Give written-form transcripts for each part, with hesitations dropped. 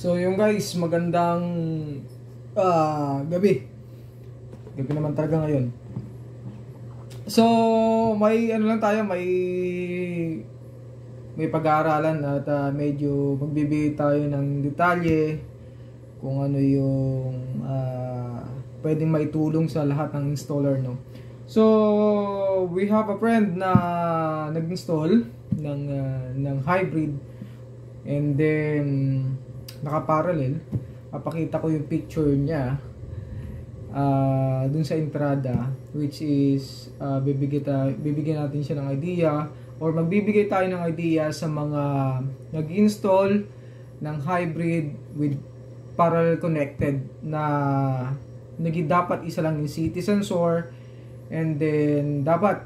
So yung guys, magandang gabi. Gabi naman talaga ngayon. So may ano lang tayo, may pag-aaralan at medyo magbibigay tayo ng detalye kung ano yung pwedeng maitulong sa lahat ng installer, no. So we have a friend na nag-install ng hybrid, and then naka-parallel. Papakita ko yung picture niya dun sa entrada, which is bibigyan natin siya ng idea, or magbibigay tayo ng idea sa mga nag-install ng hybrid with parallel connected na dapat isa lang yung CT sensor, and then dapat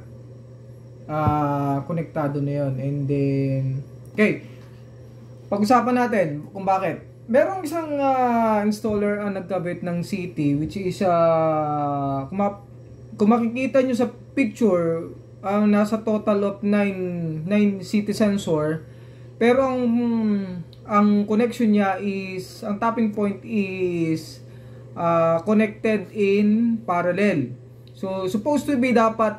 konektado na yun. And then okay, pag-usapan natin kung bakit. Merong isang installer ang nagkabit ng CT, which is kung makikita nyo sa picture, nasa total of 9 CT sensor, pero ang connection niya is, ang tapping point is connected in parallel. So supposed to be dapat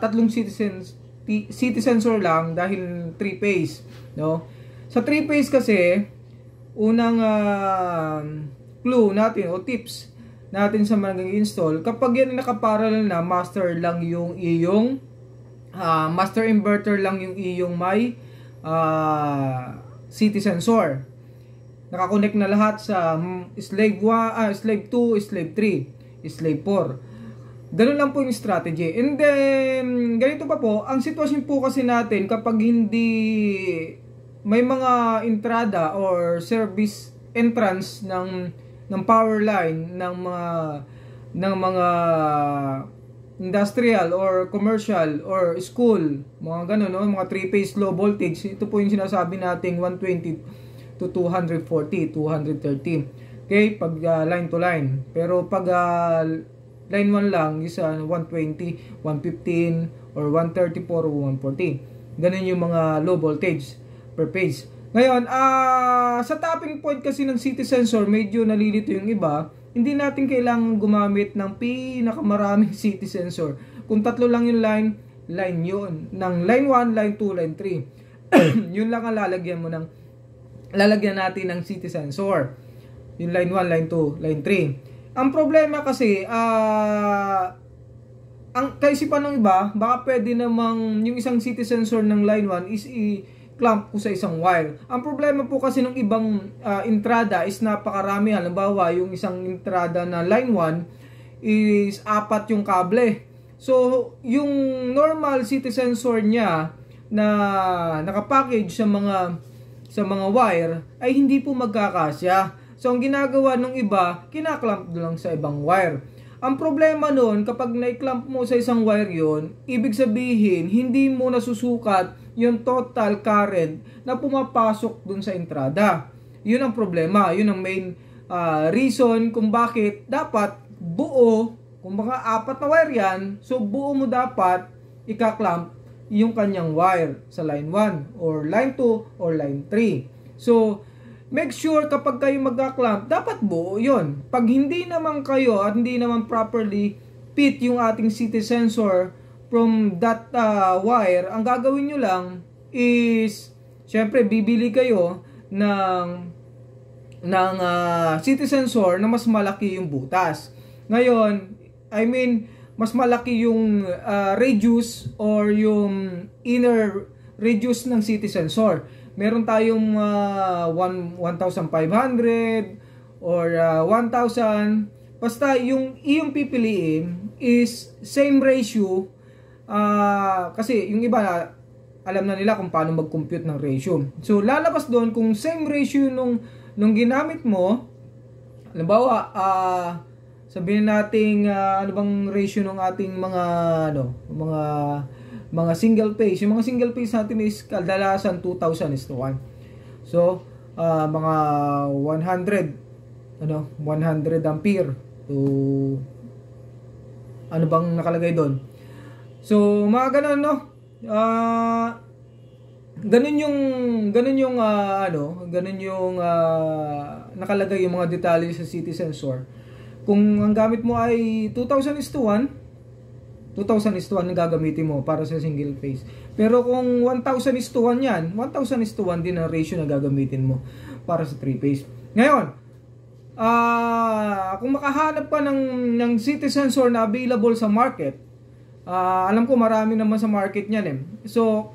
tatlong CT sensor lang dahil 3 phase, no? Sa 3 phase kasi, unang clue natin o tips natin sa mga nag-install, kapag yan naka-parallel na, master lang yung iyong master inverter lang yung iyong may CT sensor. Nakakonect na lahat sa slave 1, slave 2, slave 3, slave 4. Ganun lang po yung strategy. And then ganito pa po ang sitwasyon po kasi natin kapag hindi may mga entrada or service entrance ng power line ng mga industrial or commercial or school, mga ganun, no? Mga 3-phase low voltage. Ito po yung sinasabi nating 120 to 240, 230. Okay, pag line to line. Pero pag line 1 lang is 120, 115 or 134 or 140. Ganun yung mga low voltage per phase. Ngayon, sa tapping point kasi ng CT sensor, medyo nalilito yung iba. Hindi natin kailangan gumamit ng pinakamaraming CT sensor. Kung tatlo lang yung line yun. Ng line 1, line 2, line 3. Yun lang ang lalagyan natin ng CT sensor. Yung line 1, line 2, line 3. Ang problema kasi, ang kaisipan ng iba, baka pwede namang yung isang CT sensor ng line 1 is clamp ko sa isang wire. Ang problema po kasi ng ibang entrada is napakarami. Halimbawa, yung isang entrada na line 1 is 4 yung kable. So, yung normal CT sensor niya na nakapackage sa mga wire ay hindi po magkakasya. So, ang ginagawa ng iba, kinaklamp lang sa ibang wire. Ang problema nun, kapag na-clamp mo sa isang wire yon, ibig sabihin, hindi mo nasusukat yung total current na pumapasok dun sa entrada. Yun ang problema. Yun ang main reason kung bakit dapat buo, kung mga 4 na wire yan, so buo mo dapat ikaklamp yung kanyang wire sa line 1 or line 2 or line 3. So, make sure kapag kayo magka-clamp, dapat buo yun. Pag hindi naman kayo at hindi naman properly fit yung ating CT sensor from that wire, ang gagawin nyo lang is, syempre, bibili kayo ng CT sensor na mas malaki yung butas. Ngayon, mas malaki yung radius or yung inner radius ng CT sensor. Meron tayong 1,500 or 1,000. Basta yung iyong pipiliin is same ratio. Kasi yung iba, alam na nila kung paano mag-compute ng ratio. So, lalabas doon kung same ratio nung ginamit mo. Halimbawa, sabihin natin ano bang ratio ng ating mga single phase. Yung mga single phase natin is kadalasan 2,000:1. So, mga 100 ampere to ano bang nakalagay doon. So, mga ganun, no? ganun yung nakalagay yung mga detalye sa city sensor. Kung ang gamit mo ay 2000:1, 2000:1 ang gagamitin mo para sa single phase. Pero kung 1000:1 yan, 1000:1 din ang ratio na gagamitin mo para sa 3 phase. Ngayon, kung makahanap ka ng city sensor na available sa market, alam ko marami naman sa market niyan eh. So,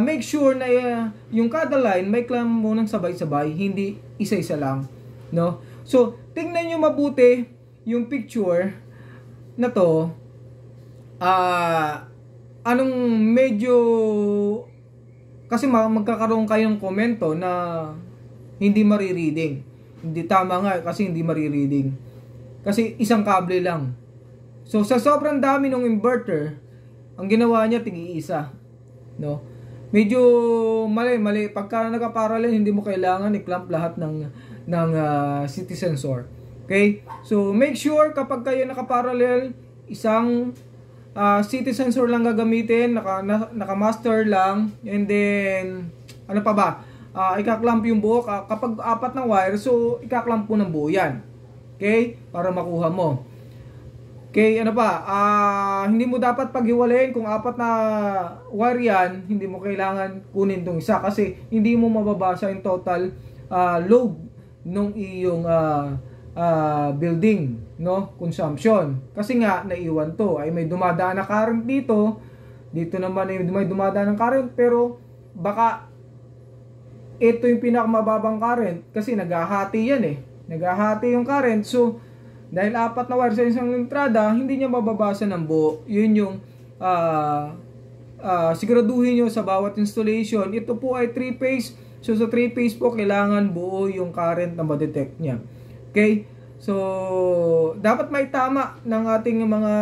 make sure na yung kada line may clamp mo ng sabay-sabay, hindi isa-isa lang, no? So, tingnan nyo mabuti yung picture na to. Anong medyo, kasi magkakaroon kayong komento na hindi marireading. Hindi tama nga kasi hindi marireading. Kasi isang kable lang. So, sa sobrang dami ng inverter, ang ginawa niya tig-iisa, no? Medyo mali. Pagka naka-parallel, hindi mo kailangan i-clamp lahat ng city sensor. Okay? So, make sure kapag kayo naka-parallel, isang city sensor lang gagamitin, naka-master lang, and then, ano pa ba? Ika-clamp yung buo. Kapag 4 na wire, so, ika-clamp mo ng buo yan. Okay? Para makuha mo. Okay, ano pa? Hindi mo dapat paghiwalayin kung 4 na wire yan, hindi mo kailangan kunin tong isa kasi hindi mo mababasa yung total load ng iyong building, no? Consumption. Kasi nga naiwan to ay may dumadaan na current dito naman ay may dumadaan ng current, pero baka ito yung pinakamababang current kasi naghahati yan eh. Naghahati yung current, so dahil 4 na wire sa isang entrada, hindi niya mababasa ng buo. Yun yung siguraduhin nyo sa bawat installation. Ito po ay 3-phase. So sa 3-phase po, kailangan buo yung current na ma-detect niya. Okay? So, dapat may tama ng ating mga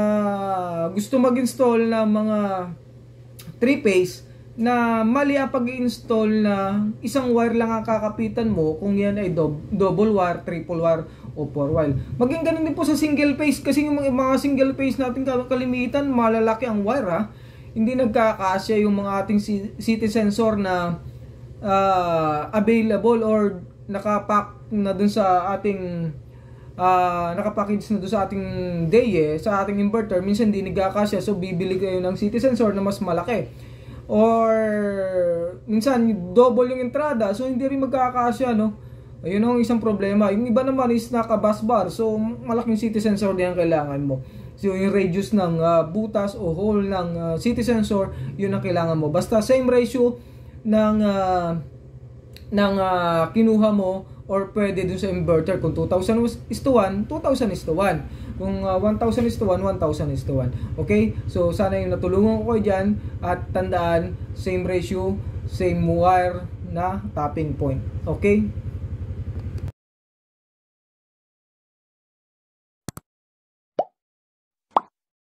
gusto mag-install na mga 3-phase na mali ang pag-i-install na isang wire lang ang kakapitan mo kung yan ay double wire, triple wire, o 4 wire. Maging ganun din po sa single phase kasi yung mga single phase natin kalimitan, malalaki ang wire hindi nagkakasya yung mga ating city sensor na available or nakapack na dun sa ating nakapackage na dun sa ating sa ating inverter. Minsan hindi nagkakasya, so bibili kayo ng city sensor na mas malaki. Or minsan double yung entrada, so hindi rin magkakasya, no? Ayun ang isang problema. Yung iba naman is naka-bus bar, so malaking city sensor din ang kailangan mo. So yung radius ng butas o hole ng city sensor, yun ang kailangan mo. Basta same ratio ng kinuha mo, or pwede dun sa inverter. Kung 2000:1, 2000:1. Kung 1000:1, 1000:1. Okay? So sana yung natulungan ko kayo dyan, at tandaan, same ratio, same wire na tapping point. Okay?